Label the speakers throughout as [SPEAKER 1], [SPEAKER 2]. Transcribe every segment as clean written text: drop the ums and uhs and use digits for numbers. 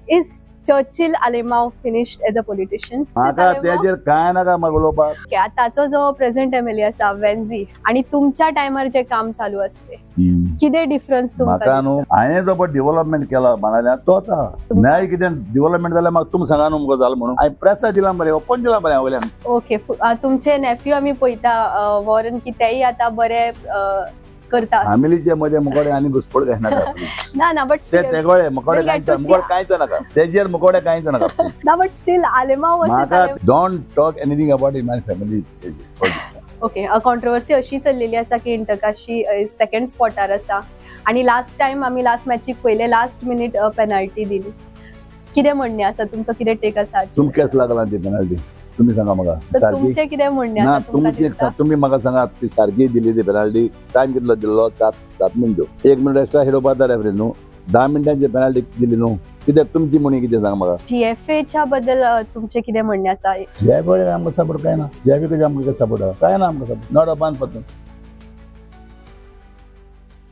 [SPEAKER 1] Is Churchill Alemao finished as a politician?
[SPEAKER 2] म्हाका तेजेर काय नाका म्हाका उलोवपाक.
[SPEAKER 1] ताचो जो प्रेझेंट एमएलए आसा वेन्झी आणि तुमच्या टायमार जे काम चालू असते कितें डिफरन्स
[SPEAKER 2] म्हाका न्हू हांवें जो पळय डेव्हलपमेंट केला बाणाल्या तो आतां न्याय कितें डेव्हलपमेंट जाल्यार म्हाका तुमी सांगा न्हू मुगो जाल म्हणून हांवें प्रेसा दिला मरे ओपन दिला मरे वयल्यान.
[SPEAKER 1] ओके तुमचे नेफ्यू आमी पळयता वॉरन की तेय आतां बरे करता
[SPEAKER 2] फॅमिलीचे मध्ये मुकोडे आनी घुसपड काय नाका.
[SPEAKER 1] ना ना बट
[SPEAKER 2] ते तेगोळे मुकोडे कांयच मुकोड कांयच नाका तेजेर मुकोडे कांयच नाका.
[SPEAKER 1] ना बट स्टील आलेमाव
[SPEAKER 2] म्हाका don't talk anything about in my family.
[SPEAKER 1] Okay controversy अशी चल्लेली आसा की इंटकाशी सेकंड स्पॉटार आसा आणि लास्ट टाइम आमी लास्ट मॅचीक पयले लास्ट मिनिट पेनल्टी दिली. कितें म्हणणें आसा तुमचो कितें टेक आसा?
[SPEAKER 2] तुमकाच लागला ती पेनल्टी तुम्ही सांगा म्हाका सारकी.
[SPEAKER 1] तुमचे कितें म्हणणें
[SPEAKER 2] ना
[SPEAKER 1] आसा?
[SPEAKER 2] तुम्ही म्हाका सांगा ती सारकी दिली ती पेनल्टी. टाइम कितलो दिल्लो 7 मिनिटो 1 मिनिट एक्स्ट्रा खेळोवपाक जाता रेफ्री न्हू. 10 मिनिटांची पेनल्टी दिली न्हू. कित्याक तुमची म्हणी कितें सांग म्हाका.
[SPEAKER 1] जीएफएच्या बद्दल तुमचे कितें म्हणणें आसा?
[SPEAKER 2] जीएफए आमकां सपोर्ट काय ना. जीएफए कशें आमकां सपोर्ट आहा काय ना आमकां सपोर्ट. नॉट अ बान पत्तन.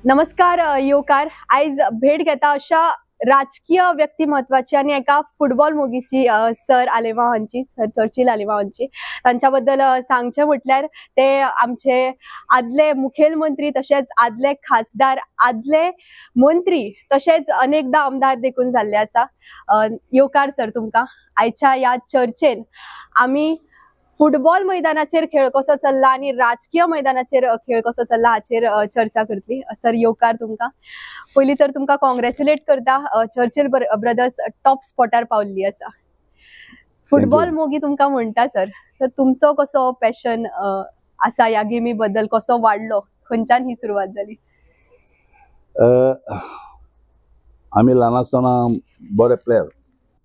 [SPEAKER 1] नमस्कार योकार. आयज भेट घेता अशा राजकीय व्यक्तिमत्वाची आणि एका फुटबॉल मोगीची सर आलेमाव हांची सर चर्चिल आलेमाव हांची. तांच्या बद्दल सांगचे म्हटल्यार ते आमचे आदले मुखेलमंत्री तशेंच आदले खासदार आदले मंत्री तशेंच अनेकदा आमदार देखून जाल्ले आसा. योकार सर तुमकां. आयच्या ह्या चर्चेन आमी फुटबॉल मैदानाचेर खेळ कसो चल्ला आणि राजकीय मैदानाचेर खेळ कसो चल्ला हाचेर चर्चा करतली. सर योकार तुमकां. पयलीं तर तुमकां कॉंग्रॅच्युलेट करता. चर्चिल ब्रदर्स टॉप स्पॉटार पावल्ली आसा. फुटबॉल मोगी तुमकां म्हणटा सर. सर तुमचो कसो पॅशन आसा ह्या गेमी बद्दल कसो वाडलो खंयच्यान ही सुरवात जाली?
[SPEAKER 2] आमी ल्हान आसतना बरे प्लेयर.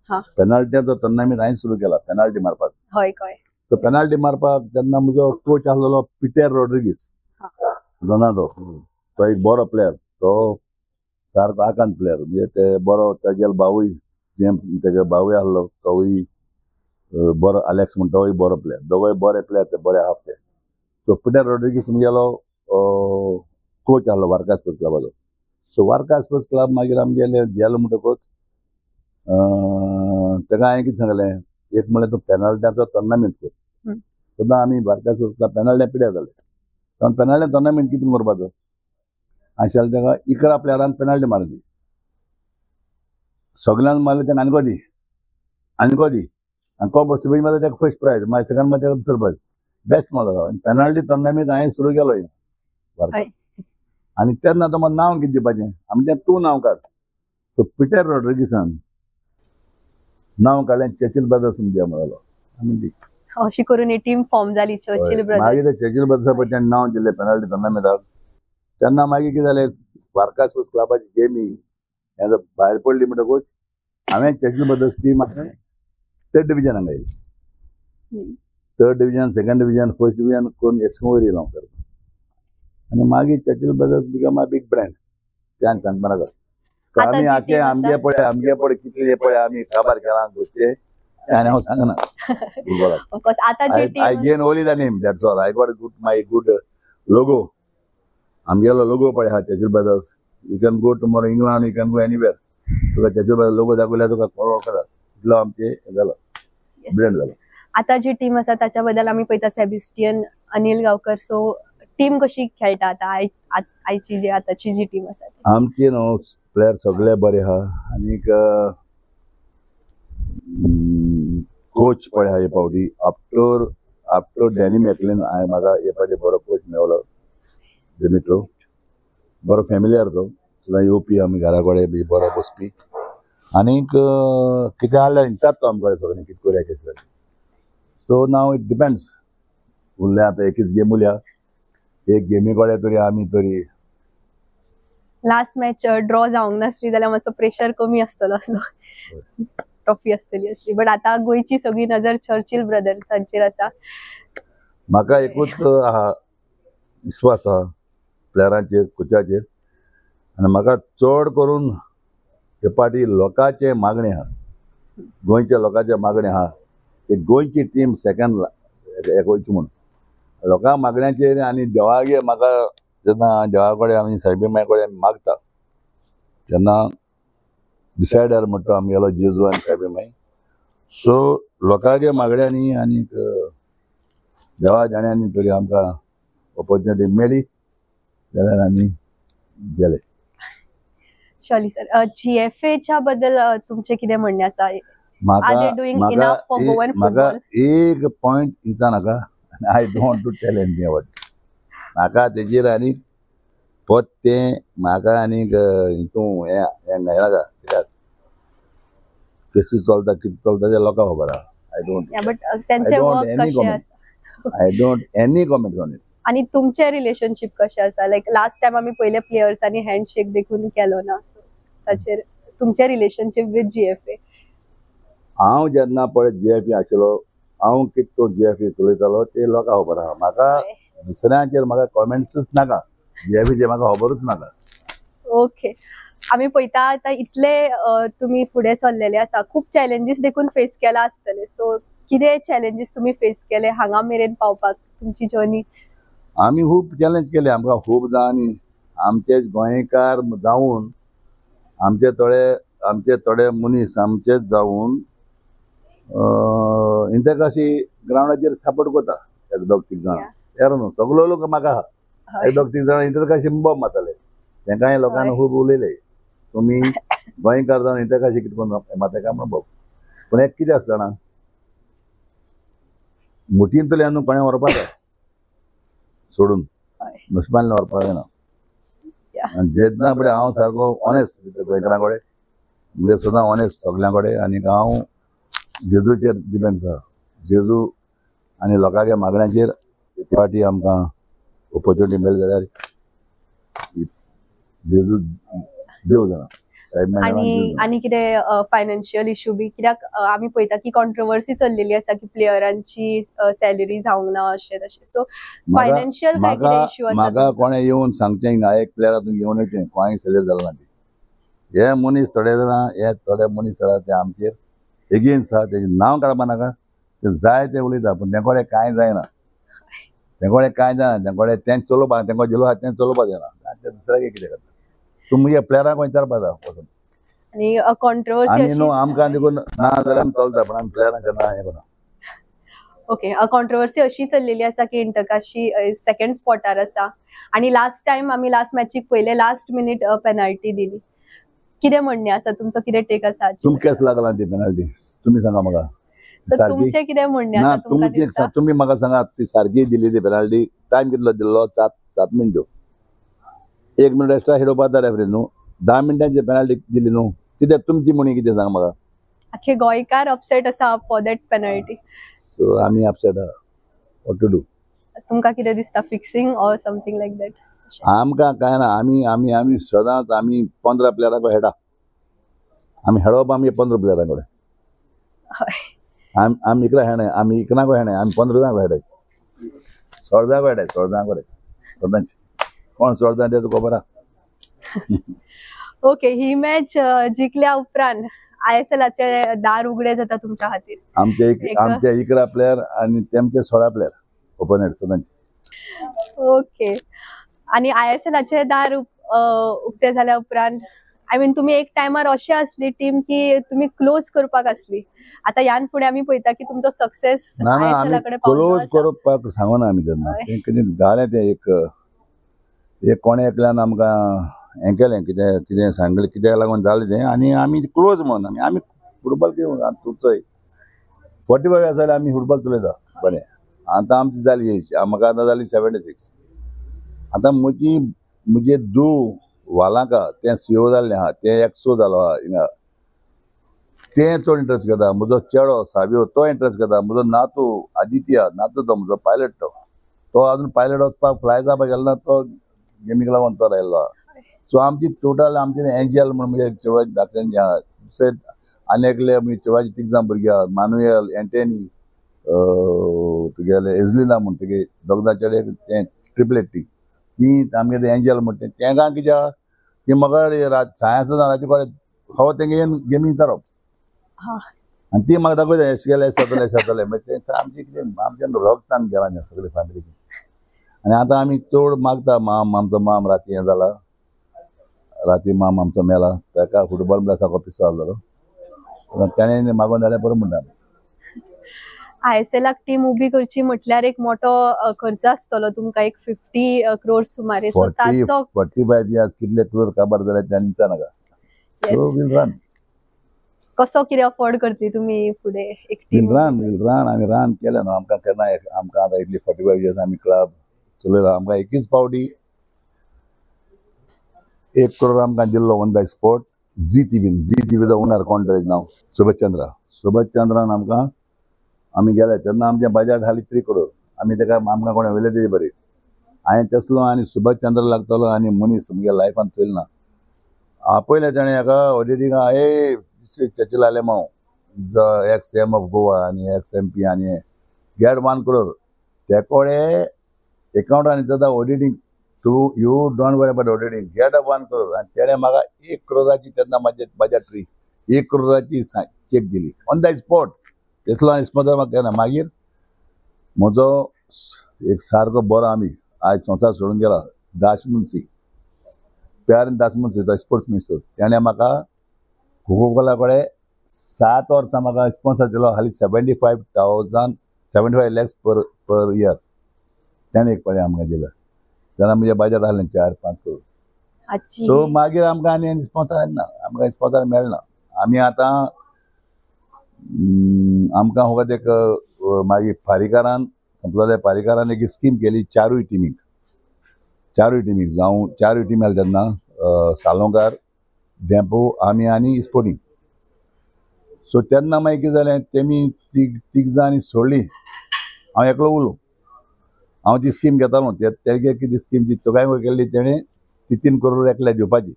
[SPEAKER 1] हा
[SPEAKER 2] पेनल्टीचो टुर्नामेंट हांवें सुरू केला पेनल्टी मारपाक.
[SPEAKER 1] हय कळ्ळें.
[SPEAKER 2] तो पेनल्टी मारपाक तेन्ना म्हजो कोच आसलेलो पिटर रॉड्रिगीस रोनाल्डो. तो एक बरो प्लेयर. तो सारको आकांत प्लेयर. म्हणजे ते बरो तेगेलो भावूय तेगे भावूय आसलो तोवूय बरो अलेक्स म्हणटा तोवूय बरो प्लेयर. दोगोय बरे प्लेयर ते बरे आहा ते. सो पिटर रॉड्रिगीस म्हगेलो कोच आसलो वार्का स्पोर्ट्स क्लबाचो. सो वार्का स्पोर्ट्स क्लब मागीर आमी गेलो म्हणटकूच तेका हांवें कितें सांगलें एक म्हणल्यार तूं पेनल्ट्याचो टुर्नामेंट कर. सुद्दां आमी वार्का स्पोर्ट्स क्लब पेनल्ट्या पिड्यार जाले. कारण पेनल्ट्या टुर्नामेंट कितें करपाचो आशिल्लो तेका 11 प्लेयरांक पेनल्टी मारली. सगळ्यांक मारली तेका आनीको दी आनी को बसपी मारता तेका फर्स्ट प्रायज मागीर सेकंड मारता तेका दुसरो प्रायज बेस्ट मारता. पेनल्टी टुर्नामेंट हांवें सुरू केलो वार्का. आनी तेन्ना तो म्हाका नांव कितें दिवपाचें आमी तें तूं नांव काड. सो पिटर रॉड्रिगीसान नांव काडलें चर्चिल ब्रदर्स दिया म्हणलो. आमी
[SPEAKER 1] अशी करून ही टीम फॉर्म जाली चर्चिल ब्रदर्स.
[SPEAKER 2] मागीर ते चर्चिल ब्रदर्सा पयलीं नांव दिलें पेनल्टी टुर्नामेंटाक. तेन्ना मागीर कितें जालें वार्का स्पोर्ट्स क्लबाची गेमी हें भायर पडली म्हणटकूच हांवें चर्चिल ब्रदर्स टीम हांवें 3rd डिविजनाक घायली. 3rd division 2nd division 1st division करून एसको वयर येयलो हांव करपाक. आनी मागीर Churchill brothers become a big brand. ते आनी सांगपा नाका. आमी आमगे पळय कितले हे पळय आमी काबार केला गोष्टी आनी हांव सांगना. I gain only the name, that's all. I got my good logo. आमगेलो लोगो पळय हा Churchill Brothers. You can go tomorrow England you can go anywhere. तुका चर्चिल ब्रदर्स लोगो दाखयल्यार तुका कळटा. इतलो आमचे हे जालो ब्रँड जालो.
[SPEAKER 1] आता जी टीम आसा ताच्या बद्दल आमी पळयता Sebastian Anil Gaonkar. So team कशी खेळटा आता आयची जी आताची जी टीम आसा?
[SPEAKER 2] आमची न्हू प्लेयर सगळे बरे आहा. आनीक कोच पळय हा हे फावटी आफ्टर डॅनी मॅकलिन हांवें म्हाका हे फावटी बरो कोच मेळलो. डिमिट्रो बरो फॅमिलियर तो. सुद्दां येवपी आमी घरा कडेन बी बरो बसपी. आनीक कितें आसल्यार विचारता आमकां सगळें कितें करुया कितें करुया. So now it depends. उरलें आतां एकच गेम उरल्या. एक गेमी कडेन तरी आमी तरी
[SPEAKER 1] लास्ट मॅच ड्रॉ जावंक नासली जाल्यार मातसो प्रेशर कमी आसतलो असलो. ट्रॉफी आसतली असली. बट आता गोंयची सगळी नजर चर्चिल ब्रदर्सांचेर आसा.
[SPEAKER 2] म्हाका एकूच आहा विश्वास आहा प्लेयरांचेर कोचाचेर. आनी म्हाका चड करून हे पाटी लोकांचे मागणी आहा. गोंयच्या लोकांचे मागणी आहा की गोंयची टीम सेकंड गोंयची म्हणून लोकां मागण्याचेर. आनी देवागे म्हाका जेन्ना देवा कडेन आमी सायबी माय कडेन मागता तेन्ना डिसायडर म्हणतो आमगेलो जेजू आनी साहेब मागीर सो लोकांगे मागण्यांनी आनी देवा जाण्यांनी तरी आमकां ऑपॉर्च्युनिटी मेळ्ळी जाल्यार आमी गेले.
[SPEAKER 1] शॉली सर, GFA बद्दल तुमचे कितें म्हणणे आसा? Are they doing
[SPEAKER 2] म्हाका
[SPEAKER 1] enough for Goan
[SPEAKER 2] म्हाका
[SPEAKER 1] football?
[SPEAKER 2] एक पॉयंट दिवचा नाका. I don't want to tell anything about this. म्हाका तेजेर आनीक पोत तें म्हाका आनीक हितू हें नाका कित्याक कशी चलता कितें चलता तें लोकांक खबर आहा. आय डोंट
[SPEAKER 1] Yeah, but त्यांचे
[SPEAKER 2] don't
[SPEAKER 1] वर्क
[SPEAKER 2] any
[SPEAKER 1] कशे
[SPEAKER 2] comment.
[SPEAKER 1] आसा
[SPEAKER 2] I don't any comment on it.
[SPEAKER 1] आणि तुमचे रिलेशनशिप कशें आसा? लायक लास्ट टाइम आमी पयले प्लेयर्सांनी हँडशेक देखून केलो ना, सो ताचेर तुमचे रिलेशनशिप विथ GFA.
[SPEAKER 2] हांव जेन्ना पळय GFA आशिल्लो हांव कितें तो GFA चलयतालो ते लोकांक खबर आहा. म्हाका दुसऱ्यांचेर म्हाका कॉमेंट्सूच नाका. GFAचेर म्हाका खबरूच नाका.
[SPEAKER 1] ओके, आमी पळयता आतां इतले तुमी फुडें सरलेले आसा, खूप चॅलेंजीस देखून फेस केला आसतले, सो कितें चॅलेंजीस तुमी फेस केले हांगा मेरेन पावपाक तुमची जर्नी?
[SPEAKER 2] आमी खूब चॅलेंज केले. आमकां खूब जाणांनी आमचे गोंयकार जावन आमचे थोडे मनीस आमचेच जावन इंताका अशी ग्रावंडाचेर सपोर्ट करता. एक दोग तीग जाण यार न्हू सगलो लोक म्हाका आहा. एक दोग तीग जाण इंताका अशी बोब मारताले. तेंकाय लोकांनी खूब उलयले तुमी गोंयकार जावन इंताका अशी कितें करून मारता म्हणून बोब. पूण एक कितें आसता जाणा मुठीन तरी न्हू कोणें व्हरपाक जाय सोडून नुस्त्यान व्हरपाक जायना. आनी जेन्ना फुडें हांव सारको ऑनेस्ट गोंयकारां कडेन म्हणजे सुद्दां ऑनेस्ट सगळ्यां कडेन आनी हांव जेजूचेर डिपेंड आसा. जेजू आनी लोकांच्या मागण्यांचेर पार्टी आमकां ऑपॉर्च्युनिटी मेळ्ळी जाल्यार जेजू देव जाणा साहेब
[SPEAKER 1] आणि कितें फायनान्शियल इश्यू बी? कित्याक आमी पळयता की कॉन्ट्रोवर्सी चल्लेली आसा की प्लेयरांची सॅलरी जावंक ना अशें तशें, सो फायनान्शियल काय कितें इश्यू आसा?
[SPEAKER 2] म्हाका कोणें येवन सांगचें ना एक प्लेयर तूं घेवन येचें कोणाक सॅलरी जालें ना ती. हे मनीस थोडे जाणां हे थोडे मनीस आसा ते आमचेर एगेन्स्ट आहा. तेजें नांव काडपा नाका. ते जाय ते उलयता पूण तें कोणें कांय जायना. तें कोणें कांय जायना. तें कोणें तें चलोवपा तेंको दिलो आहा तें चलोवपा जायना. ते दुसऱ्याक कितें करता तूं मुगे प्लेयराक विचारपा जाय वचून.
[SPEAKER 1] आणि कॉन्ट्रोवर्सी
[SPEAKER 2] आमी न्हू आमकां देखून ना जाल्यार चलता पूण आमी प्लेयरांक केन्ना हें करना.
[SPEAKER 1] ओके, कॉन्ट्रोवर्सी अशी चल्लेली आसा की इंटकाशी सेकंड स्पॉटार आसा आणि लास्ट टाइम आमी लास्ट मॅचीक पयले लास्ट मिनिट पेनल्टी दिली. कितें म्हणणे आसा तुमचो? कितें टेक आसा?
[SPEAKER 2] तुमकां केस लागला ती पेनल्टी तुमी सांगा म्हाका.
[SPEAKER 1] तुमचे कितें म्हणणे
[SPEAKER 2] ना
[SPEAKER 1] आसा तुमकां दिसता?
[SPEAKER 2] तुमी म्हाका सांगा ती सारकी दिली ती पेनल्टी. टायम कितलो दिल्लो? 7 मिनटो. 1 मिनट एक्स्ट्रा खेळोवपा जाता रेफ्री न्हू. 10 मिनटांची पेनल्टी दिली न्हू. कित्याक तुमची म्हणी कितें सांग म्हाका.
[SPEAKER 1] आखे गोंयकार अपसेट आसा फॉर दॅट पेनल्टी.
[SPEAKER 2] सो आमी अपसेट आहा. What to do?
[SPEAKER 1] तुमकां कितें दिसता? Fixing or something like that?
[SPEAKER 2] आमकां कांय ना. आमी सदांच आमी 15 प्लेयरांक खेळटा. आमी खेळप आमी 15 प्लेयरां कडेन. आमी इकरा खेळनाय. आमी इकरांक खेळनाय. आमी 15 जांक खेळटाय. सोळ्जांक खेळटाय. सोळ्जांक कडेन सदांच कोण सोळ्जां तें तुका खबर आहा.
[SPEAKER 1] ओके, ही मॅच जिखल्या उपरांत ISLचे दार उगडे जाता तुमच्या खातीर?
[SPEAKER 2] आमचे 11 प्लेयर आनी तेमचे 16 प्लेयर ओपोनंट सदांचे.
[SPEAKER 1] ओके, आणि ISLचे दार उक्ते जाल्या उपरांत आय मीन तुमी एक टायमार अशी आसली टीम की तुमी क्लोज करपाक आसली. आता ह्यान फुडें आमी पळयता की तुमचो सक्सेस ISL कडेन
[SPEAKER 2] क्लोज करपाक सांगना आमी केन्ना. तें कितें जालें तें एक कोणे एकल्यान आमकां हें केलें कितें कितें सांगलें कित्याक लागून जालें तें आनी आमी क्लोज म्हणून आमी फुटबॉल कितें चोय 45 इयर्स जाल्यार आमी फुटबॉल चलयता बरें. आतां आमची जाली म्हाका आतां जाली 76. आतां म्हजे धूव वालांका तें CO जाल्लें आहा. तें एक्सो जालो आहा हिंगा. तें चड इंट्रस्ट घेता. म्हजो चेडो साबियो तो इंट्रस्ट घेता. म्हजो नातू आदित्य नातू तो म्हजो पायलट तो आजून पायलट वचपाक फ्लाय जावपाक गेलो ना. तो गेमीक लागून तो राहिल्लो आहा. सो आमची टोटल आमचे एंजल म्हणून म्हणजे चेडवाची धाकट्यांची आहा. दुसरे आनी एकले चेडवाची 3 जाण भुरगीं आहा. मानुएल एंटेनी तुगेले एझलिना म्हूण तुगे दोगदा चेडे तें ट्रिपलेट ती आमगे ते एंजल म्हणटा तेंकां कितें आहा की म्हाका सायन्स राती कडेन खबर तेंगे येवन गेमी विचारप आनी ती म्हाका दाखयता अशें केलें जातलें मागीर तें आमचें कितें आमच्या रगतान गेलां सगळे फॅमिलीची. आनी आतां आमी चड मागता आमचो माम राती हें जाला राती माम आमचो मेला ताका फुटबॉल म्हणल्यार सारको पिसो आहलो ताणें मागून जाल्यार बरो म्हणटा
[SPEAKER 1] ISLाक टीम उभी करची म्हटल्यार एक मोठो खर्च आसतलो तुमकां एक 50 crores सुमारे सो ताचो
[SPEAKER 2] 45 years कितले टूर काबार जाले तें विचारनाका सो वील रन
[SPEAKER 1] कसो कितें अफोर्ड करतली तुमी फुडें एक
[SPEAKER 2] वील
[SPEAKER 1] टीम
[SPEAKER 2] रन आमी रन केलें न्हू आमकां केन्ना आमकां आतां इतली 45 years आमी क्लब चलयला आमकां एकच पावटी 1 crore आमकां दिल्लो ऑन द स्पॉट झी टीव्हीचो ओनर कोण तेजें नांव सुभाष चंद्रान आमकां आमी गेले तेन्ना आमचे बजेट आसली 3 crore आमी तेका आमकां कोणें वयले तेजे बरें हांवें तसलो आनी सुभाष चंद्र लागतलो आनी मनीस म्हगे लायफान चलना आपयलें ताणें हाका ऑडिटिंगा Churchill Alemao is ex CM of Goa आनी एक्स MP आनी गेट 1 crore ते कोडे एकाउंटान जाता auditing you don't worry about auditing get 1 crore आनी तेणें म्हाका 1 crore तेन्ना म्हाजे बजेटरी 1 crore चेक दिली ऑन द स्पॉट तेतलो आनी स्पॉटार म्हाका केन्ना मागीर म्हजो एक सारको बरो आमी आज संवसार सोडून गेला दासमुन्सी प्यारन दासमुन्सी तो स्पोर्ट्स मिनिस्टर तेणें म्हाका कोका-कोला कडेन 7 वर्सां म्हाका स्पॉन्सर दिलो हाली 75 lakhs पर इयर तेणें एक पाळी आमकां दिलो तेन्ना म्हजें बजेट आहलें 4-5 crore सो मागीर आमकां आनी स्पॉन्सर ना आमकां स्पॉन्सर मेळना आमी आतां आमकां फकत एक मागीर फारीकारान संपलेल्या फारीकारान एक स्कीम केली चारूय टिमीक जावं चारूय टीम आसले तेन्ना सालोंकार डेंपो आमी आनी स्पोर्टिंग सो तेन्ना मागीर कितें जालें तेमी तीग जाणी सोडली हांव एकलो उरलो हांव ती स्कीम घेतालो तेगे कितें स्कीम ती चोगाय केल्ली तेणें ती 3 crore एकल्या दिवपाची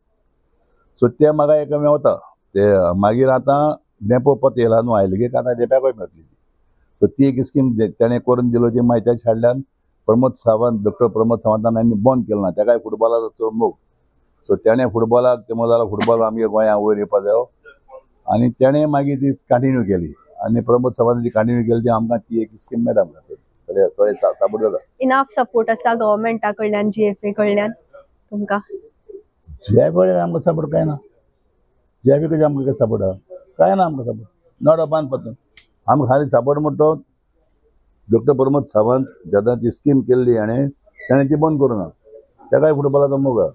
[SPEAKER 2] सो ते म्हाका एक मेवता ते मागीर आतां डेंपो पत येयला न्हू आयलगेक आतां डेंप्याकूय मेळटली सो ती एक स्कीम तेणें करून दिलो ती मागीर त्या छाडल्यान डॉक्टर प्रमोद सावंतान आनी बंद केलो ना तेकाय फुटबॉलाचो चड मोग सो तेणें फुटबॉलाक ते जाल्यार फुटबॉल आमगे गोंयां वयर येवपा जायो आनी तेणें मागीर ती कंटिन्यू केली आनी प्रमोद सावंतान ती कंटिन्यू केली ती आमकां ती एक स्कीम मेळटा थोडे सापोर्ट जाता
[SPEAKER 1] इनाफ सपोर्ट आसा गव्हर्मेंटा कडल्यान GFA कडल्यान तुमकां
[SPEAKER 2] GFA कडल्यान आमकां सपोर्ट कांय ना GFA कडल्यान आमकां कितें सपोर्ट आहा कांय ना आमकां सपोर्ट नॉट अ पान पत्तन आमकां खाली सपोर्ट म्हणटा तो डॉक्टर प्रमोद सावंत जेन्ना ती स्कीम केल्ली आनी तेणें ती बंद करूं ना तेकाय फुटबॉलाचो मोग आहा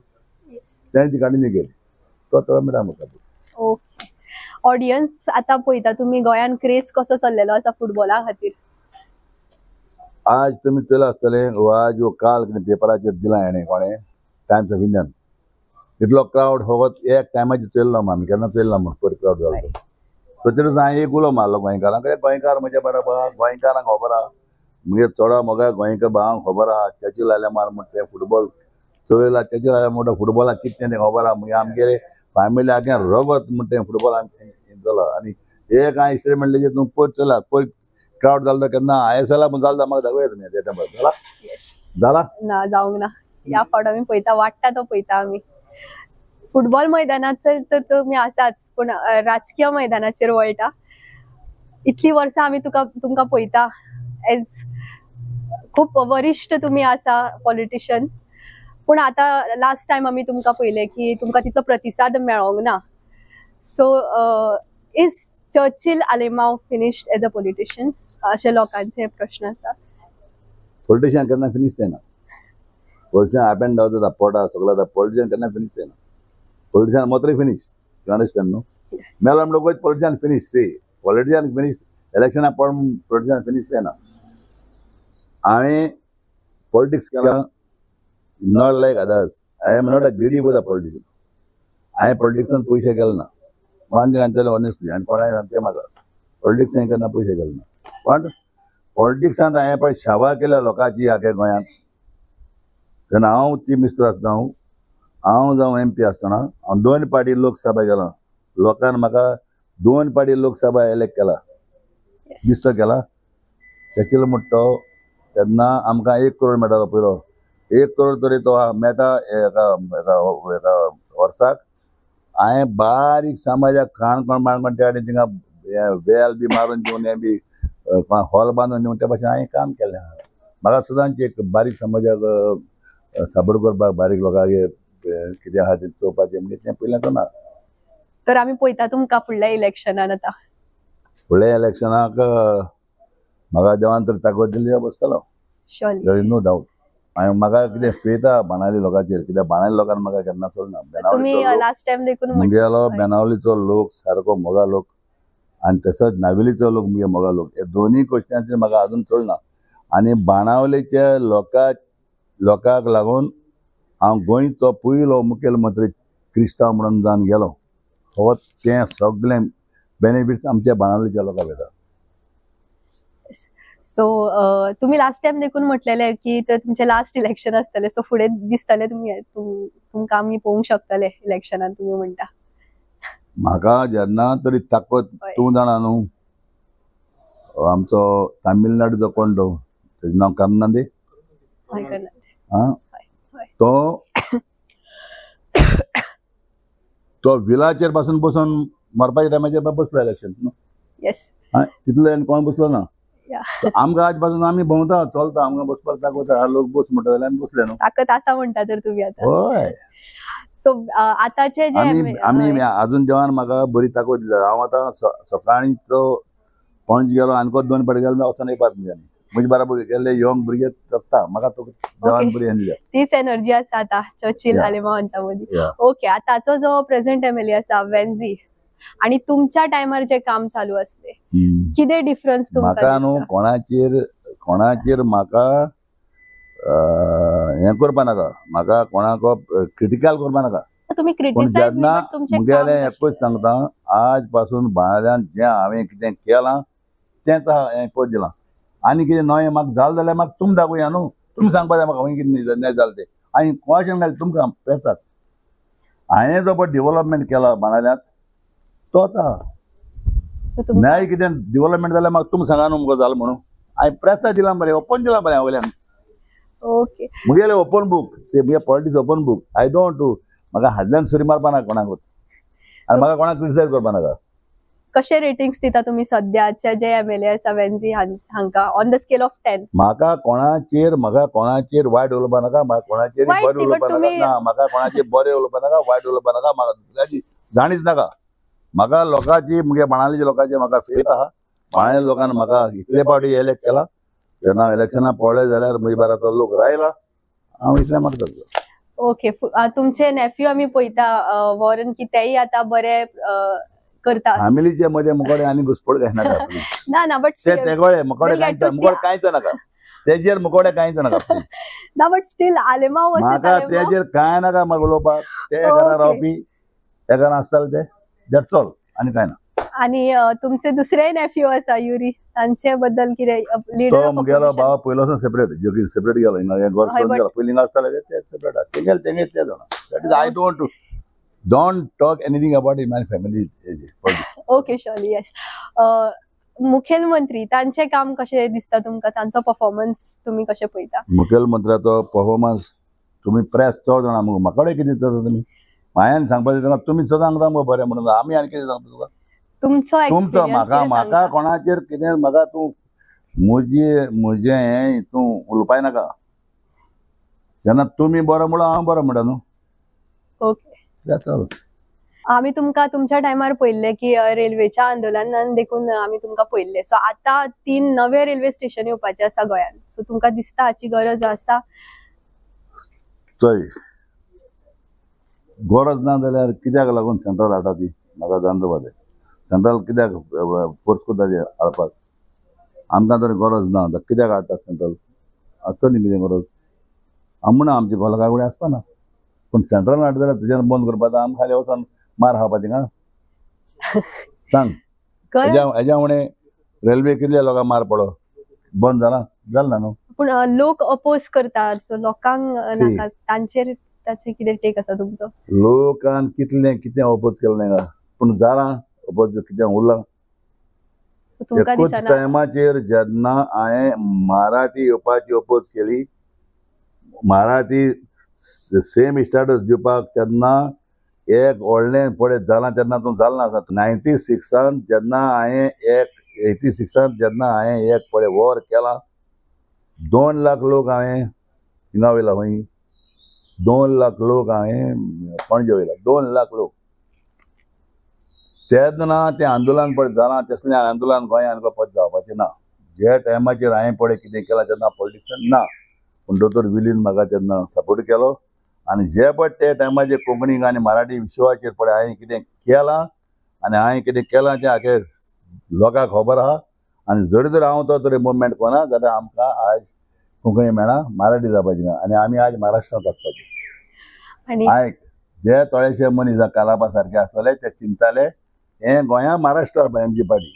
[SPEAKER 2] तेणें ती कंटिन्यू केली तो मेळटा आमकां सपोर्ट
[SPEAKER 1] ओके ऑडियन्स आतां पळयता तुमी गोंयान क्रेज कसो चल्लेलो आसा फुटबॉला खातीर
[SPEAKER 2] आज तुमी चयलां आसतलें आज काल कितें पेपराचेर दिलां हेणें कोणें टायम्स ऑफ इंडियन इतलो क्रावड फकत एक टायमाचेर चयल्लो आमी केन्ना चयल्लो म्हणून पयर क्रावड जालो सो तेतून हांवें एक उलो मारलो गोंयकारांक गोंयकार म्हज्या बरोबर गोंयकारांक खबर आहा मुगे चोडा मोगा गोंयकार भावांक खबर आहा चर्चिल आयल्या मार म्हणटा फुटबॉल चलयला चर्चिल आयल्या म्हणटा फुटबॉलाक कितें तें खबर आहा मुगे आमगेले फॅमिली आगे रगत म्हणटा फुटबॉल आमी जाला आनी एक हांवें हिस्ट्री म्हणलें तूं पयर चला पयर क्रावड जालो केन्ना ISL जालो म्हाका दाखोवया तुमी त्या टायमार जाला
[SPEAKER 1] ना जावंक ना ह्या फावट आमी पळयता वाडटा तो पळयता आमी फुटबॉल मैदानाचेर तर तुमी आसाच पूण राजकीय मैदानाचेर वळटा इतली वर्सां आमी तुमकां पळयता एज खूब वरिश्ठ तुमी आसा पॉलिटिशियन पूण आतां लास्ट टायम आमी तुमकां पळयलें की तुमकां तितलो प्रतिसाद मेळोंक ना so is Churchill Alemao finished as a politician अशे लोकांचे प्रश्न आसा
[SPEAKER 2] पॉलिटिशियन केन्ना फिनिश जायना पॉलिटिशियन अप एंड डावन जाता पोटा सगळो जाता पॉलिटिशियन केन्ना फिनिश जायना पॉलिटिशियन मात्र फिनिश यू अंडरस्टँड न्हू मेलो म्हणटकूच पॉलिटिशियन फिनिश सी पॉलिटिशियन फिनिश इलेक्शना पडून पॉलिटिशियन फिनिश जायना हांवें पॉलिटिक्स केलां not like others I am not a greedy for the politician हांवें पॉलिटिक्सान पयशे केले ना वन दिन सांगतलें ऑनेस्टली आनी कोणाय सांगता म्हाका पॉलिटिक्सान केन्ना पयशे केले ना पण पॉलिटिक्सान हांवें पळय शाबा केल्या लोकांची आख्या गोंयांत तेन्ना हांव चीफ मिनिस्टर आसतना हांव जावं MP आसतना हांव 2 पाटी लोकसभा गेलो लोकांन म्हाका 2 पाटी लोकसभा इलेक्ट केला मिनिस्टर केला चर्चिल म्हणटा तो तेन्ना आमकां 1 crore मेळटालो पयलो 1 crore तरी तो मेळटा एका वर्साक हांवें बारीक समाजाक काणकोण माणकोण त्या थिंगा वेल बी मारून दिवन हें बी हॉल बांदून दिवन त्या भाशेन हांवें काम केलें म्हाका सदांच एक बारीक समाजाक सपोर्ट करपाक बारीक लोकांक कितें आहा तें चोवपाचें म्हणजे तें पयल्याचो ना.
[SPEAKER 1] तर आम्ही पळयता तुमकां फुडल्या इलेक्शनान आता.
[SPEAKER 2] फुडल्या इलेक्शनाक म्हाका देवान तर ताकद दिली जाल्यार बसतलो.
[SPEAKER 1] शॉली.
[SPEAKER 2] There is no doubt. आनी म्हाका कितें फेथ आहा बाणावली लोकांचेर, कित्याक बाणावली लोकांनी म्हाका केन्ना सोडना.
[SPEAKER 1] तुम्ही
[SPEAKER 2] बेनावलीचो लोक
[SPEAKER 1] लास्ट टाइम देखून
[SPEAKER 2] मुगेलो बेनावलीचो लोक सारको मोगा लोक आनी तसोच नावेलीचो लोक मुगे मोगा लोक, हे दोनूय गोश्टींचेर म्हाका अजून सोडना. आनी बाणावलेच्या लोकांक लागून हांव गोंयचो पयलो मुखेलमंत्री क्रिस्तांव म्हणून जावन गेलो. हो तें सगळें बेनिफिट्स आमच्या बाणावलीच्या लोकांक येता.
[SPEAKER 1] सो तुम्ही लास्ट टाइम देखून म्हटलेले की ते तुमचे लास्ट इलेक्शन आसतले, सो फुडें दिसतले तुमकां आमी पळोवंक शकतले इलेक्शनान, तुम्ही म्हणटा.
[SPEAKER 2] म्हाका जेन्ना तरी ताकद तूं जाणा न्हू, आमचो तामिळनाडूचो कोण तेजें नांव करुणानिधी, तो विलाचेर पासून बसून मरपाच्या टायमाचेर बसलो इलेक्शन न्हू.
[SPEAKER 1] येस.
[SPEAKER 2] तितले कोण बसलो ना. आमकां आज पासून आमी भोंवता चलता, आमकां बसपाक ताकद आहा, लोक बस म्हणटा जाल्यार आमी बसले न्हू.
[SPEAKER 1] ताकद आसा म्हणटा तर तुम्ही आता.
[SPEAKER 2] हय.
[SPEAKER 1] सो आताचे जे
[SPEAKER 2] आमी अजून देवान म्हाका बरी ताकद दिल्या. हांव आतां सकाळींचो पणजे गेलो, आनीक 2 फावटी गेलो, वचून येवपाक तेंच्यांनी. म्हजे बराबर गेल्ले यंग भुरगे जगता, म्हाका देवान बरी हें दिल्या.
[SPEAKER 1] तीच एनर्जी आसा आता चर्चिल आलेमा हांच्या मदीं. ओके, आताचो जो प्रेझेंट एमएलए आसा वेन्झी आणि तुमच्या टायमार जे काम चालू असले, कितें डिफरन्स
[SPEAKER 2] म्हाका न्हू कोणाचेर म्हाका हें करपा नाका, म्हाका कोणाक क्रिटिकल करपा नाका.
[SPEAKER 1] तुम्ही
[SPEAKER 2] पूण
[SPEAKER 1] क्रिटिसाइज
[SPEAKER 2] जेन्ना मुगेलें एकूच सांगता, आज पासून बाळ्यान जें हांवें कितें केलां तेंच हांवें पळय दिलां. आनी कितें नवें म्हाका जालें जाल्यार म्हाका तुमी दाखोवया न्हू. तुमी सांगपा जाय म्हाका कितें नाही जालें तें. आनी कोणाचें घाल तुमकां प्रेसाक. हांवें जो पळय डेव्हलपमेंट केला बाणाल्यांत तो आतां न्याय कितें डेव्हलपमेंट जाल्यार म्हाका तुमी सांगा न्हू मुगो जालें म्हणून. हांवें प्रेसाक दिलां मरे, ओपन दिलां मरे वयल्यान.
[SPEAKER 1] ओके.
[SPEAKER 2] मुगेलें ओपन बूक, मुगे politics open book. I don't to म्हाका हाडल्यान सुरी मारपा नाका कोणाकूच, आनी म्हाका कोणाक क्रिटिसाइज करपा नाका.
[SPEAKER 1] कशे रेटिंग्स दिता तुम्ही सद्याचे जे एमएलए आसा वेन्झी हांकां ऑन द स्केल ऑफ 10?
[SPEAKER 2] म्हाका कोणाचेर वायट उलोवपा नाका, म्हाका कोणाचेर बरें उलोवपा नाका. ना, म्हाका कोणाचेर बरें उलोवपा नाका, वायट उलोवपा नाका, म्हाका दुसऱ्याची जाणीच नाका. म्हाका लोकांची मुगे बाणावलीच्या लोकांची म्हाका फेथ आहा. बाणावली लोकांनी म्हाका इतले फावटी इलेक्ट केला. जेन्ना इलेक्शनाक पळय जाल्यार म्हजे बाराचो लोक रायला, हांव इतलें मागता.
[SPEAKER 1] ओके. तुमचे नेफ्यू आमी पळयता वॉरन की तेय आता बरे करता.
[SPEAKER 2] फॅमिलीचे मध्ये मुकोडे आनी घुसपड काय नाका.
[SPEAKER 1] ना ना, बट
[SPEAKER 2] तेगोळे मुकोडे कांयच नाका. तेजेर मुकोडे कांयच नाका.
[SPEAKER 1] ना, बट स्टील आलेमा
[SPEAKER 2] म्हाका तेजेर कांय नाका म्हाका उलोवपाक. ते घरा रावपी, त्या घरान आसताले ते, दॅट्स ऑल, आनी कांय ना.
[SPEAKER 1] आणि तुमचे दुसरे नेफ्यू आसा युरी, तांचे बद्दल कितें लीडर?
[SPEAKER 2] तो मुगेलो भाव पयलोसून सेपरेट, जोगी सेपरेट गेलो. हे घर सोडून गेलो. पयलीं आसताले ते सेपरेट आहा. तेंगे ते जाणा. That is I don't talk anything about my family.
[SPEAKER 1] Okay, शॉली. येस. मुखेलमंत्री तांचे काम कशे दिसता तुमकां? तांचो परफॉर्मन्स तुम्ही कशे पळयता?
[SPEAKER 2] मुखेलमंत्र्याचो परफॉर्मन्स तुम्ही प्रेस चड जाणा. म्हाका कितें दिसता तुमी हांवें सांगपाचें तुमी सांगता मगो बरें म्हणून. आमी आनी कितें सांगता तुका? तुमचो म्हाका कोणाचेर कितें म्हाका तूं म्हजें हें हितून उलोवपाय नाका. जेन्ना तुमी बरो म्हणून हांव बरो म्हणटा न्हू.
[SPEAKER 1] ओके. आमी तुमकां तुमच्या टायमार पळयल्ले की रेल्वेच्या आंदोलनान देखून आमी तुमकां पळयल्ले. सो आतां 3 नवे रेल्वे स्टेशन येवपाचे आसा गोंयान. सो तुमकां दिसता हाची गरज आसा?
[SPEAKER 2] चोय गरज ना जाल्यार कित्याक लागून सेंट्रल हाडटा ती म्हाका जाणा जाय. सेंट्रल कित्याक फोर्स करता ते हाडपाक? आमकां तरी गरज ना. कित्याक हाडटा सेंट्रल? आसता न्ही कितें गरज? आमी म्हणून आमची गोलका कडेन आसपाना. पूण सेंट्रल हाडटा जाल्यार तुज्यान बंद करपाचो, आमी खाली वचोन मार खावपाची का? सांग. हेज्या फुडें रेल्वे कितल्या लोकांक मार पडो बंद जालना न्हू.
[SPEAKER 1] पूण लोक अपोज करतात, सो लोकांक नाका. तांचेर ताचे कितें टेक आसा तुमचो?
[SPEAKER 2] लोकांन कितें अपोज केलें नाका, पूण जालां अपोज कितें उरलां. एकूच टायमाचेर जेन्ना हांवें मराठी येवपाची अपोज केली, मराठी सेम स्टेटस दिवपाक, तेन्ना एक व्हडलें पळय जालां तेन्ना तूं जालना आसा. 96 जेन्ना हांवें 86 जेन्ना हांवें एक पळय वॉर केलां, 2 लाख लोक हांवें हिंगा वयला खंय 2 लाख लोक हांवें पणजे वयला 2 लाख लोक तेन्ना तें आंदोलन पळय जालां तसलें आंदोलन गोंयांत पद जावपाचें ना. जे टायमाचेर हांवें पळय कितें केलां तेन्ना पॉलिटिक्सान ना पूण दोतोर विलीन म्हाका तेन्ना सपोर्ट केलो आनी जे पळय ते टायमाचेर कोंकणीक आनी मराठी विशयाचेर पळय हांवें कितें केलां आनी हांवें कितें केलां तें आखे लोकांक खबर आहा आनी जर हांव तो तरी मुवमेंट कोना जाल्यार आमकां आज कोंकणी मेळना मराठी जावपाची ना आनी आमी आज महाराष्ट्रांत वचपाचें.
[SPEAKER 1] आणि
[SPEAKER 2] आयक जे थोडेशे मनीस कालापा सारके आसतले ते चिंतताले हें गोंया महाराष्ट्रा एमजी पार्टी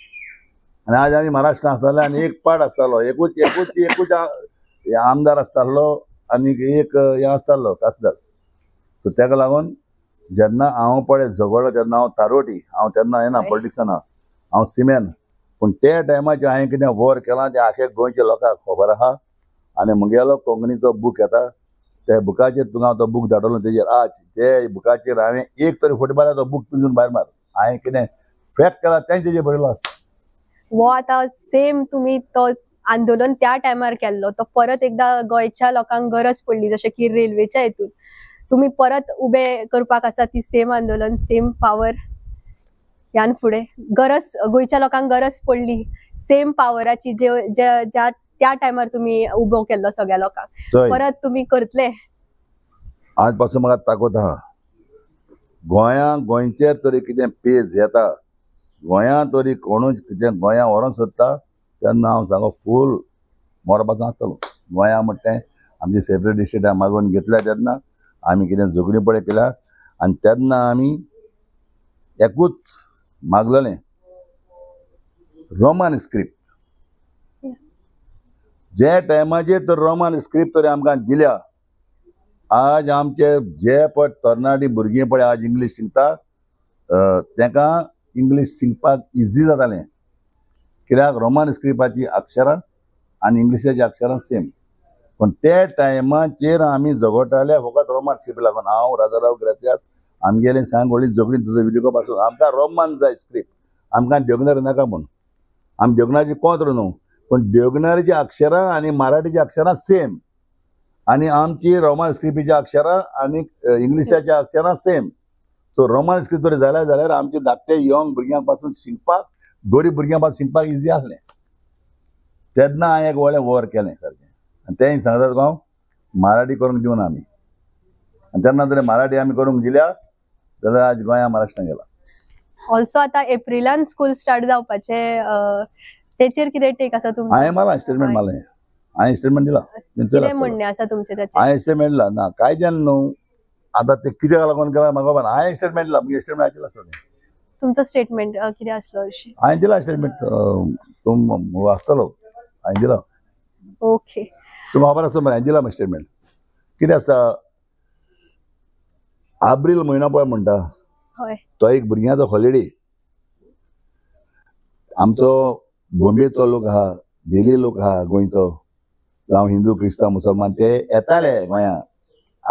[SPEAKER 2] आनी आज आमी महाराष्ट्रांत आसताले आनी एक पार्ट आसतालो एकूच आमदार आसतालो आनी एक हें आसतालो खासदार. सो तेका लागून जेन्ना हांव पळय झगडलो तेन्ना हांव तारोटी हांव तेन्ना येना पॉलिटिक्सान हांव सिमेन पूण ते टायमाचेर हांवें कितें वॉर केलां तें आख्या गोंयच्या लोकांक खबर आहा आनी म्हगेलो कोंकणीचो बूक येता त्या बुकाचेर तुका हांव तो बूक धाडलो तेजेर आज ते बुकाचेर हांवें एक तरी फुटबॉला तो बूक पिंजून भायर मार हांवें कितें फॅक्ट केला तें तेजेर बरयलो आसता.
[SPEAKER 1] वो आतां सेम तुमी तो आंदोलन त्या टायमार केल्लो तो परत एकदा गोंयच्या लोकांक गरज पडली जशें की रेल्वेच्या हेतून तुमी परत उबे करपाक आसा ती सेम आंदोलन सेम पावर ह्यान फुडें गरज गोंयच्या लोकांक गरज पडली सेम पावराची ज्या त्या टायमार तुमी उबो केल्लो सगळ्या लोकांक परत तुमी करतले.
[SPEAKER 2] आज पासून म्हाका ताकद आहा गोंयांक गोंयचेर तरी कितें पेज येता गोंयांत तरी कोणूच कितें गोंया व्हरोंक सोदता तेन्ना हांव सांगो फूल मरपाचो आसतलो. गोंया म्हणटा तें आमची सेपरेट डिस्ट्रीक्ट मागून घेतल्या तेन्ना आमी कितें झगडी पळय केल्या आनी तेन्ना आमी एकूच मागलेलें रोमन स्क्रिप्ट जे टायमाचेर तर रोमन स्क्रिप्ट तरी आमकां दिल्या आज आमचे जे पळय तरणाटी भुरगीं पळय आज इंग्लीश शिकता तांकां इंग्लीश शिकपाक इजी जातालें कित्याक रोमन स्क्रिप्टाची अक्षरां आनी इंग्लिशाची अक्षरां सेम पूण ते टायमाचेर आमी झगडटाले फकत रोमन स्क्रिप्ट लागून हांव राजाराव ग्रेसियास आमगेलें सांग व्हडली झगडी विडियो पासून आमकां रोमन जाय स्क्रिप्ट आमकां देवनागरी नाका म्हूण आमी देवनागरी कोंत्र न्हू पूण देवनागरीची अक्षरां आनी मराठीची अक्षरां सेम आनी आमची रोमन स्क्रिप्टीची अक्षरां आनी इंग्लिशाच्या अक्षरां सेम. सो रोमन स्क्रिप्ट जर जाल्यार आमचे धाकटे यंग भुरग्यां पासून शिकपाक गरीब भुरग्यां पासून शिकपाक इजी आसलें. तेन्ना हांवें एक व्हडलें वॉर केलें सारकें आनी तें सांगतात हांव मराठी करूंक दिवना आमी आनी तेन्ना जर मराठी आमी करूंक दिल्या जाल्यार आज गोंया महाराष्ट्रांत गेला.
[SPEAKER 1] ऑल्सो आतां एप्रिलान स्कूल स्टार्ट जावपाचे तेचेर कितें टेक आसा तुमचो?
[SPEAKER 2] हांवें मारला स्टेटमेंट मारलें हांवें स्टेटमेंट दिला
[SPEAKER 1] कितें म्हणणें आसा तुमचें ताचेर?
[SPEAKER 2] हांवें स्टेटमेंट दिला ना कांय जालें न्हू आतां ते कित्याक लागून केला म्हाका खबर ना हांवें स्टेटमेंट दिला म्हणजे स्टेटमेंट आशिल्लो आसतलें.
[SPEAKER 1] तुमचो स्टेटमेंट कितें आसलो अशें?
[SPEAKER 2] हांवें दिला स्टेटमेंट तूं आसतलो हांवें दिला.
[SPEAKER 1] ओके
[SPEAKER 2] तुमकां खबर आसता हांवें दिला स्टेटमेंट कितें आसता एप्रील म्हयनो पळय म्हणटा
[SPEAKER 1] हय
[SPEAKER 2] तो एक भुरग्यांचो हॉलिडे आमचो बॉम्बेचो लोक आहा दिल्ली लोक आहा गोंयचो जावं हिंदू क्रिस्तांव मुसलमान ते येताले गोंया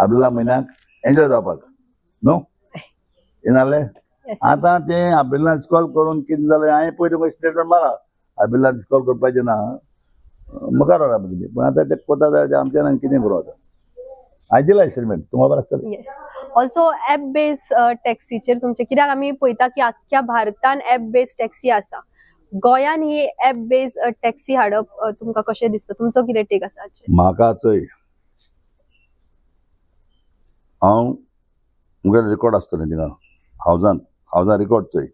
[SPEAKER 2] एप्रिला म्हयन्याक एन्जॉय जावपाक न्हू येनाले. आतां ते एप्रिलान स्कॉल करून कितें जालें हांवें पयलीं स्टेटमेंट मारा एप्रिलान स्कॉल करपाचें ना मुखार व्हरपाचें पूण आतां ते कोता जाय आमच्यान कितें करूं आतां हांवें दिला स्टेटमेंट तुमकां खबर आसतलें.
[SPEAKER 1] येस ऑल्सो ऍप बेस टॅक्सीचेर तुमचे कित्याक आमी पळयता की आख्ख्या भारतान ऍप बेस टॅक्सी आसा गोंयान ही ऍप बेस टॅक्सी हाडप तुमकां कशें दिसता तुमचो कितें टेक आसा?
[SPEAKER 2] म्हाका चोय हांव मुगेलें रिकॉर्ड आसतलें थिंगा हावजान रिकॉर्ड चोय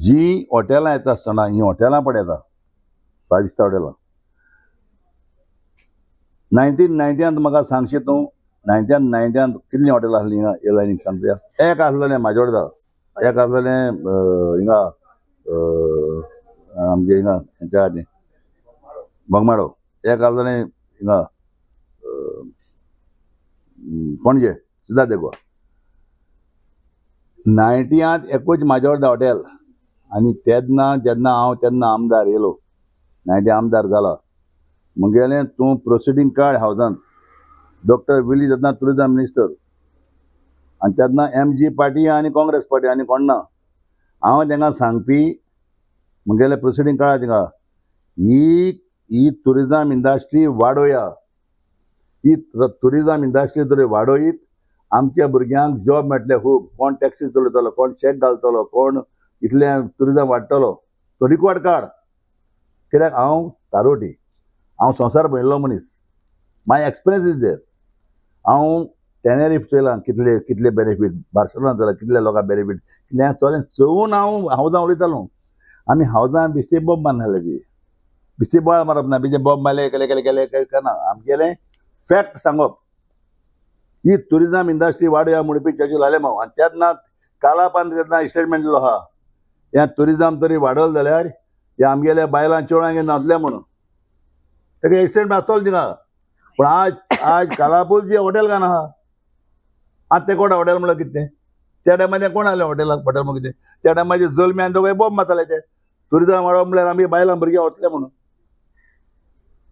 [SPEAKER 2] जी हॉटेलां येता आसतना ही हॉटेलां पळय येता 5 स्टार हॉटेलां 1990 म्हाका सांगशी तूं 1990 कितलीं हॉटेलां आसलीं हिंगा एअरलायनीक सांगता एक आसलेलें म्हाजे वांगडा एक आसलेलें हिंगा आमचे हिंगा हेंच्या खातीर बोगमाळो एक आसलेलें हिंगा पणजे सिद्धार्थ देगवा 90 एकूच म्हाजे वांगडा हॉटेल आनी जेन्ना हांव तेन्ना आमदार येयलो 90 आमदार जाला मुगेलें तूं प्रोसिडींग काड हावजान डॉक्टर विली जेन्ना टुरिजम मिनिस्टर आनी तेन्ना एमजी पार्टी आनी काँग्रेस पार्टी आनी कोण ना हांव तांकां सांगपी मुगेलें प्रोसिडींग काडा थिंगा ही टुरिजम इंडस्ट्री वाडोवया ही टुरिजम इंडस्ट्री तरी वाडयत आमच्या भुरग्यांक जॉब मेळटले खूब. कोण टॅक्सी चलयतलो, कोण शेक घालतलो, कोण इतले टुरिजम वाडटलो. तो रिकॉर्ड काड. कित्याक हांव तारोटी, हांव संवसार पळयल्लो मनीस. माय एक्सपिरियन्स इज देर. हांव टेनेरिफ चयलां कितले कितले बेनिफीट, बार्सेलोना चयलां कितले लोकांक बेनिफीट, कितले चोलें चोवून हांव हावजां उलयतालो. आमी हावजां बिस्ते बॉम्ब मारनासले ती. बिस्ते बॉल मारप ना, बिजे बॉम्ब मारले केले केले केले करना. आमगेलें फॅक्ट सांगप. ही टुरिजम इंडस्ट्री वाडया म्हणपी चर्चा जालें हांव. आनी तेन्ना कालापान तेन्ना स्टेटमेंट दिलो आहा, हें टुरिजम तरी वाडल जाल्यार हे आमगेल्या बायलां चेडवांक नाचले म्हणून. तेका स्टेटमेंट आसतलो थिंगा. पण आज कालापूर जे हॉटेल घान आहा, आतां ते कोण हॉटेल म्हणल्यार कितें? त्या टायमार कोण आसलें हॉटेलाक? हॉटेल म्हणून कितें? त्या टायमार जल्मी आनी दोगांय बॉम्ब मारताले ते. टुरिजम वाडप म्हणल्यार आमी बायलां भुरगीं वतले म्हणून.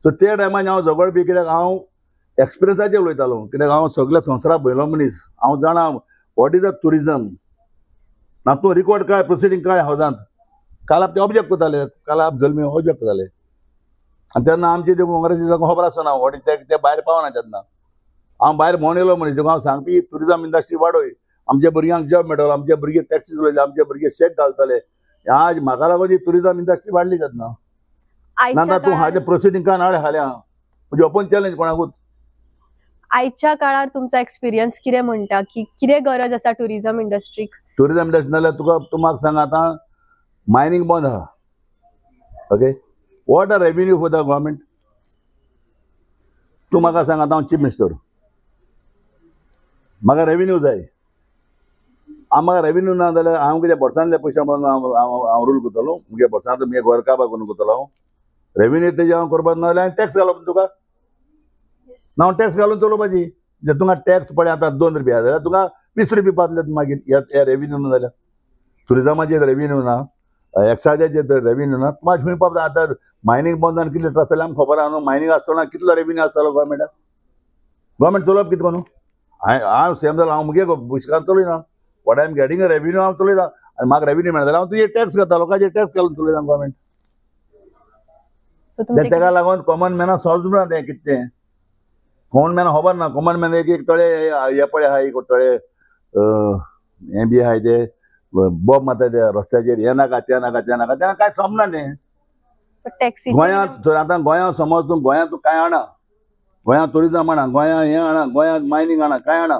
[SPEAKER 2] सो ते टायमार हांव झगडपी, कित्याक हांव एक्सपिरियन्साचेर उलयतालो. कित्याक हांव सगळ्या संवसाराक पळयलो मनीस. हांव जाणा वॉट इज अ टुरिजम. तूं रिकॉर्ड काड, प्रोसिडींग काड हावजांत. कालाप ते ऑब्जेक्ट करताले, कालाप जल्मी ऑब्जेक्ट करताले. आनी तेन्ना आमचे ते काँग्रेसीचे खबर आसना वॉट ते भायर पावना. तेन्ना हांव भायर भोंवन येयलो मनीस. हांव सांगपी टुरिजम इंडस्ट्री वाडय, आमच्या भुरग्यांक जॉब मेळटलो, आमचे भुरगे टॅक्सी चलयले, आमचे भुरगे शेक घालतले. आज म्हाका लागून ही टुरिजम इंडस्ट्री वाडली तेन्ना. नाका तूं हाजे प्रोसिडींग काड हाल्या म्हणजे ओपन चॅलेंज कोणाकूच.
[SPEAKER 1] आयच्या काळार तुमचा एक्सपिरियन्स कितें म्हणटा की कितें गरज आसा टुरिजम इंडस्ट्रीक?
[SPEAKER 2] टुरिजम इंडस्ट्री नाल्यार तूं म्हाका सांग, आतां मायनींग बंद आहा. Okay, what are revenue for the government? तूं म्हाका सांग. आतां हांव चीफ मिनिस्टर, म्हाका रेव्हेन्यू जाय. म्हाका रेव्हेन्यू ना जाल्यार हांव कितें बोर्सांतले पयशे म्हणून हांव रूल करतलो? मुगे बोर्सांत मुगे घर काबार करून करतलो हांव? रेव्हेन्यू तेजे हांव करपाक ना जाल्यार टॅक्स घालप तुका. ना हांव टॅक्स घालून चलोवपाची. जर तुका टॅक्स पळय आतां 2 रुपया जाल्यार तुका 20 रुपया पावतले मागीर. ह्या रेव्हेन्यू ना जाल्यार टुरिजमाचेर रेव्हेन्यू ना, एक्सायजाचेर रेव्हेन्यू ना. मात खंय पावता? आतां मायनींग बंद जावन कितले त्रास जाले आमकां खबर आहा न्हू. मायनींग आसतना कितलो रेव्हेन्यू आसतालो गव्हर्मेंटाक? गव्हर्मेंट चलोवप कितें न्हू. हांव सेम जालो. हांव मुगे बुशकान चलयना. What I am getting a revenue हांव चलयता. आनी म्हाका रेव्हेन्यू मेळटा जाल्यार हांव तुजे टॅक्स घालता, लोकांचेर टॅक्स घालून चलयता गव्हर्मेंट. तेका लागून कॉमन मॅनाक समज ना तें कितें. कॉमन मॅनाक खबर ना. कॉमन मॅन एक तळे हे पळय आहा, एक तळे हें बी आहाय ते बॉम्ब मारता ते रस्त्याचेर. हें नाका तें नाका तें नाका, तें कांय समजना तें. गोंयांत आतां गोंयांत समज तूं गोंयांत तूं कांय हाडा, गोंयांत टुरिजम हाडा, गोंयांत हें हाडा, गोंयांत मायनींग हाडा, कांय हाडा,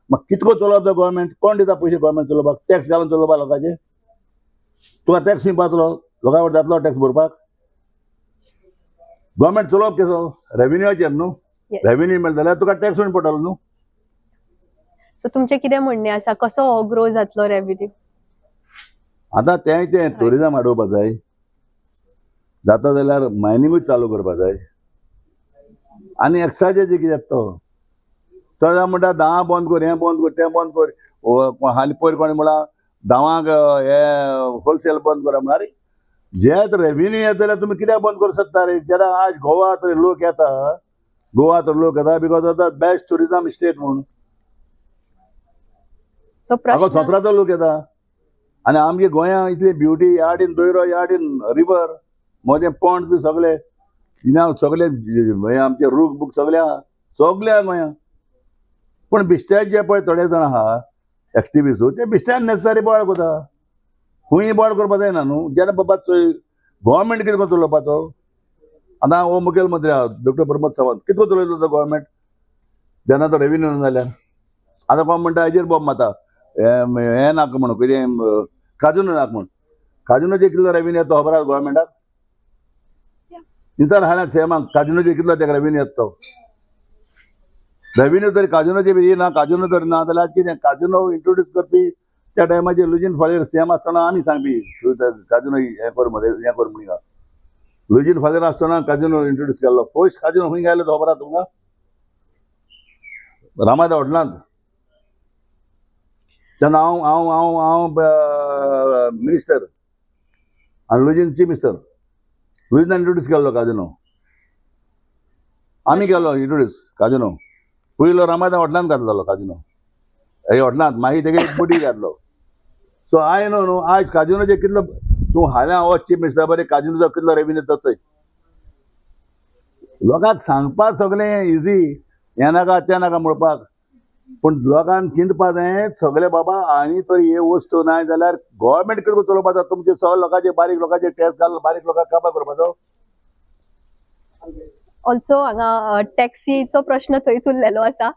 [SPEAKER 2] मागीर कितको चलोवप तो गव्हर्मेंट? कोण दिता पयशे गव्हर्मेंट चलोवपाक? टॅक्स घालून चलोवपाक लोकांचे? तुका टॅक्स खंय पावतलो? लोकां कडेन जातलो टॅक्स भरपाक? गव्हर्मेंट चलोवप कसो? रेव्हेन्यूचेर न्हू. रेव्हेन्यू मेळटा जाल्यार तुका टॅक्स खंय पडटलो न्हू.
[SPEAKER 1] सो तुमचें कितें म्हणणें आसा, कसो हो ग्रो जातलो रेव्हेन्यू?
[SPEAKER 2] आतां तें टुरिजम वाडोवपा जाय. जाता जाल्यार मायनिंगूच चालू करपा जाय. आनी एक्सायजाचें कितें तो चड म्हणटा 10 बंद कर, हें बंद कर, तें बंद कर. हालीं पयर कोणें म्हणला 10 हे होलसेल बंद करा म्हण. अरे जे रेव्हेन्यू येता जाल्यार तुमी कित्याक बंद करूं शकता रे? जेन्ना आज गोवा तर लोक येता, because of the best tourism state म्हणून. संवसाराचो लोक येता. आनी आमगे गोंयां इतली ब्युटी, ह्या वाटेन दोयरो, ह्या वाटेन रिवर, मदें पॉण्ड्स बी सगळे सगळे आमचे रूख बूक सगळे आहा, सगळे आहा गोंयांत. पूण बिश्ट्याचे जे पळय थोडे जाण आहा एक्टिविस्ट, ते बिश्ट्यान नेसेसरी बोवाळ करता. खूंय बोवाळ करपा जायना न्हू. जेन्ना बाबा गव्हर्मेंट कितें करून चलोवपाचो? आतां हो मुखेलमंत्री आहा डॉक्टर प्रमोद सावंत, कितको चलयता तो गव्हर्मेंट जेन्ना तो रेव्हेन्यू ना जाल्यार? आतां कोण म्हणटा हेजेर बॉम्ब मारता, हें नाका म्हणून, कितें काजुनो नाका म्हणून. काजुनोचेर कितलो रेव्हेन्यू येता खबर आहा गव्हर्मेंटाक? नितार हाल्यात सेमाक काजुनोचेर कितलो तेका रेव्हेन्यू येता तो? रेव्हेन्यू तरी काजुनोचेर बी ना. काजुनो तरी ना जाल्यार कितें? काजुनो इंट्रोड्यूस करपी त्या टायमाचेर लुजीन फालेर सीएम आसतना आमी सांगपी काजुनो हें कर हें कर म्हणून. लुजीन फालेर आसतना काजुनो इंट्रोड्यूस केल्लो. फर्स्ट काजुनो खंय गेलो तो खबर आहा तुमकां? रामादा हॉटेलांत. तेन्ना हांव मिनिस्टर आनी लुजीन चीफ मिनिस्टर. लुजिनान इंट्रोड्यूस केल्लो काजुनो. आमी केलो इंट्रोड्यूस काजुनो. पयलो रामादा हॉटेलांत घातलेलो काजुनो, हे हॉटेलांत. मागीर तेगे एक बोटी घातलो. सो आय नो न्हू आज काजुनोचेर कितलो तूं हाल्या हो चीफ मिनिस्टर बरें काजुनोचो कितलो रेव्हेन्यू जाता. लोकांक सांगपाक सगळें इजी. हें नाका तें नाका म्हणपाक, पूण लोकांक चिंतपा जाय सगळे बाबा आनी तर हे वस्तू नाय जाल्यार गव्हर्मेंट कितें चलोवपाचो, तुमचे सगळे लोकांचे बारीक लोकांचे टॅक्स घाल, बारीक लोकांक काबार करपाचो.
[SPEAKER 1] ऑल्सो हांगा टॅक्सीचो प्रश्न थंयच उरलेलो आसा.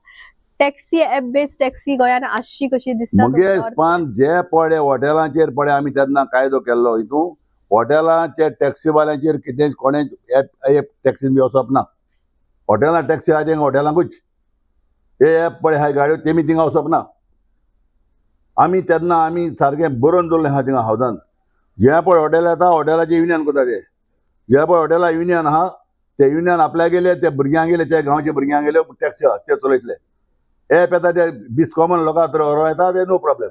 [SPEAKER 1] टॅक्सी ऍप बेस्ड टॅक्सी गोंयान आसची कशी दिसता
[SPEAKER 2] मुगे
[SPEAKER 1] तुमकां?
[SPEAKER 2] हिसपान जे पडे हॉटेलांचेर पडे आमी तेन्ना कायदो केल्लो हितून हॉटेलांचे टॅक्सीवाल्यांचेर कितें कोणें एप टॅक्सीन बी वचप ना. हॉटेलां टॅक्सी आहा थिंगा हॉटेलांकूच हे एप पळय हाय गाडयो तेमी थिंगा वचप ना. आमी तेन्ना आमी सारकें बरोवन दवरलें आहा थिंगा हावजान. जे पळय हॉटेल येता हॉटेलाचे युनियन करता ते. जे पळय हॉटेला युनियन आहा ते युनियन आपल्या गेले ते भुरग्यांक गेले ते गांवचे भुरग्यांक गेले टॅक्सी आहा ते चलयतले. एप येता ते बिस्ट कॉमन लोकां तर व्हरों येता ते नो प्रॉब्लेम.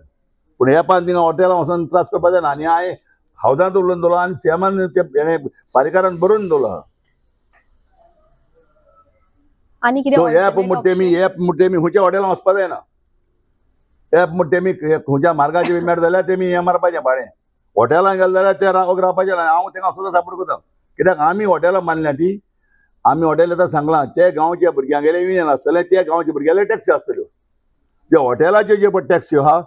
[SPEAKER 2] पूण एपान थिंगा हॉटेलां वचोन त्रास करपा जायना. आनी हांवें हावजांत उलोवन दवरलो आनी सीएमान ते हेणें पारीकारान बरोवन दवरलो आहा.
[SPEAKER 1] आनी कितें
[SPEAKER 2] सो एप
[SPEAKER 1] alternate
[SPEAKER 2] म्हणटा तेमी खंयच्या हॉटेलांत वचपा जायना. एप म्हणटा तेमी खंयच्या मार्गाचेर मेळ जाल्यार तेमी हें मारपाचें भाडें. हॉटेलांत गेले जाल्यार ते रावपाचें ना. हांव थिंगा सुद्दां सपोर्ट करता. कित्याक आमी हॉटेलां बांदल्या ती आमी हॉटेल येता सांगलां ते गांवच्या भुरग्यांगेले युनियन आसतलें ते गांवच्या भुरग्याले टॅक्सी आसतल्यो. जे हॉटेलाच्यो जे पळय टॅक्सी आहा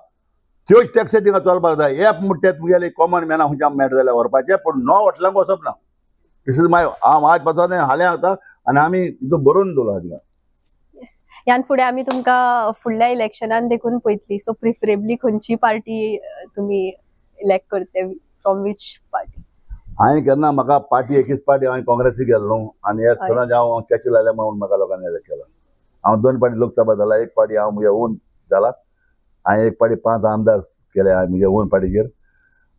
[SPEAKER 2] त्योच टॅक्सी थिंगा चलपाक जाय. एप म्हणटा ते तुगेले कॉमन मॅना खंयच्या मेळ जाल्यार व्हरपाचें पूण नो हॉटेलांक वचप ना. दिस इज माय हांव आज पासून हालें आता आनी आमी हितून बरोवन दवरला थिंगा.
[SPEAKER 1] Yes. ह्यान फुडें आमी तुमकां फुडल्या इलेक्शनान देखून पळयतली. सो प्रिफरेबली खंयची पार्टी तुमी इलेक्ट करते, फ्रॉम वीच पार्टी?
[SPEAKER 2] हांवें केन्ना म्हाका पार्टी एकच पार्टी हांवें काँग्रेसीक गेल्लो आनी एक सदांच हांव चर्चिल लायल्या म्हणून म्हाका लोकांनी इलेक्ट केला. हांव 2 पार्टी लोकसभा जाला, एक पार्टी हांव म्हज्या ओन जाला. हांवें एक पार्टी 5 आमदार केले म्हज्या ओन पार्टीचेर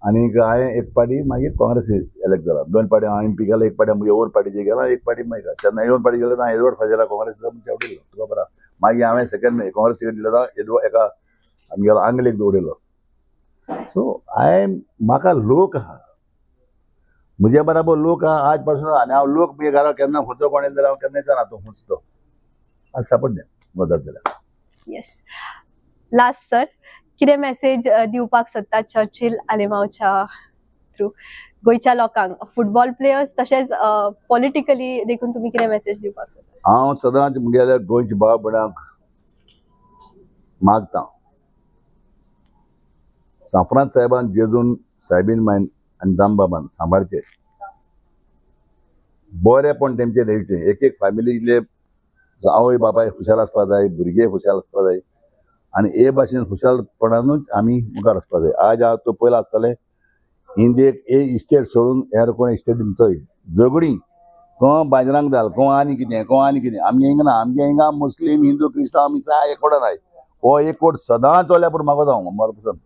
[SPEAKER 2] आनीक हांवें एक पार्टी मागीर काँग्रेसीक इलेक्ट जाला. 2 पार्टी हांव एमपी गेला, एक पार्टी म्हज्या ओन पार्टीचेर गेला, एक पार्टी मागीर तेन्ना ओन पार्टी गेलो हांवें एडवर्ड फाजेला काँग्रेसीचो उडयलो तुका बरा. मागीर हांवें सेकंड काँग्रेस टिकेट दिलो एका आमगेलो आंगलेक दवडिल्लो. सो म्हाका लोक आहा म्हज्या बराबर लोक आहा आज पासून आनी हांव लोक म्हज्या घरा केन्ना खुंचो कोण येयलो जाल्यार हांव केन्ना विचारना तूं खुंचतो आज सपोर्ट दे मदत जाल्यार.
[SPEAKER 1] येस. लास्ट सर, कितें मेसेज दिवपाक सोदता चर्चिल आलेमांवच्या थ्रू गोंयच्या लोकांक, फुटबॉल प्लेयर्स तशेंच पॉलिटिकली देखून तुमी कितें मेसेज दिवपाक सोदता?
[SPEAKER 2] हांव सदांच म्हगेल्या गोंयच्या भाव भयणांक मागता सांफ्रांत साहेबान जेजून सायबीन मायन आनी दामबाबान सांबाळचें बरेपण तेमचें देंवचें. एक फॅमिलीतले आवय बापाय खुशाल आसपा जाय, भुरगे खुशाल आसपा जाय आनी हे भाशेन खुशालपणानूच आमी मुखार वचपा जाय. आज हांव तो पयलो आसतलें इंडियेक एक इस्टेट सोडून हेर कोण इस्टेटीन चोय झगडी को बाजरांक घाल को आनी कितें आमगे हिंगा ना. आमगे हिंगा मुस्लीम हिंदू क्रिस्तांव आमी साय एकोडा नाय. हो एकवट सदांच चोल्या पूण म्हाका जावं मर पसून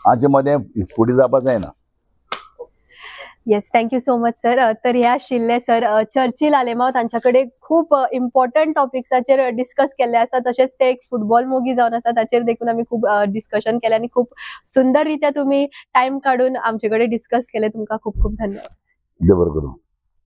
[SPEAKER 2] हाचे मदें फुडें जावपा जायना.
[SPEAKER 1] Yes, thank you so much sir. तर हे आशिल्ले सर चर्चिल आलेमांव. तांच्याकडे खूप इम्पॉर्टंट टॉपिक्साचेर डिस्कस केल्ले आसा. तशेंच ते एक फुटबॉल मोगी जावन आसा ताचेर देखून आमी खूप डिस्कशन केलें आनी खूप सुंदर रित्या तुमी टायम काडून आमचे कडेन डिस्कस केले. तुमकां खूप खूप धन्यवाद.
[SPEAKER 2] देव बरें करूं.